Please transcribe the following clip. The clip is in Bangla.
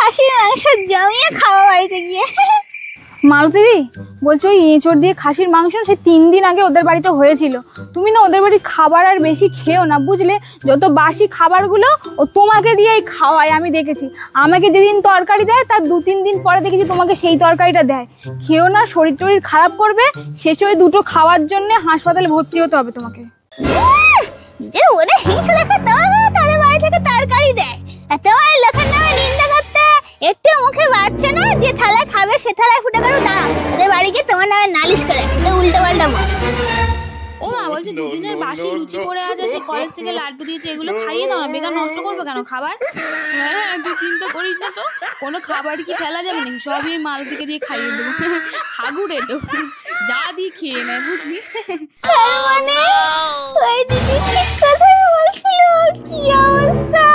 খাসির মাংস জমিয়ে খাওয়া বাড়িতে গিয়ে। মালতী দি বলছো ওই এঁচড় দিয়ে খাসির মাংস সেই 3 দিন আগে ওদের বাড়িতে হয়েছিল। তুমি না ওদের বাড়ির খাবার আর বেশি খেও না, বুঝলে? যত বাসি খাবারগুলো ও তোমাকে দিয়েই খাওয়ায়, আমি দেখেছি। আমাকে যেদিন তরকারি দেয় তার 2-3 দিন পরে দেখেছি তোমাকে সেই তরকারিটা দেয়। খেও না, শরীর টরীর খারাপ করবে। শেষে ওই 2টো খাওয়ার জন্য হাসপাতালে ভর্তি হতে হবে তোমাকে। যে ওরে হিংসা দেখে তাদের বাড়ি থেকে তরকারি দেয়, তোমার লোকের নামে নিন্দা করতে একটু মুখে বাচ্চা না? যে থালায় খাবে সে থালায় ফুটে করো দাঁড়া, ওদের বাড়ি গিয়ে তোমার নামে নালিশ করে উল্টো পাল্টা বল। ও মা বলছে 2 দিনের বাসি লুচি পড়ে আছে, সেই কলেজ থেকে লাড্ডু দিয়েছে, এগুলো খাইয়ে দাও না, বেকার নষ্ট করবে কেন খাবার? হ্যাঁ তুই চিন্তা করিস না তো, কোনো খাবার কি ফেলা যাবে নাকি? সবই মাল থেকে দিয়ে খাইয়ে দেবো। হাগুড়ে তো যা দিয়ে খেয়ে নেয়, বুঝলি? মানে ওই দিদি ঠিক কথা বলছিল, কি অবস্থা!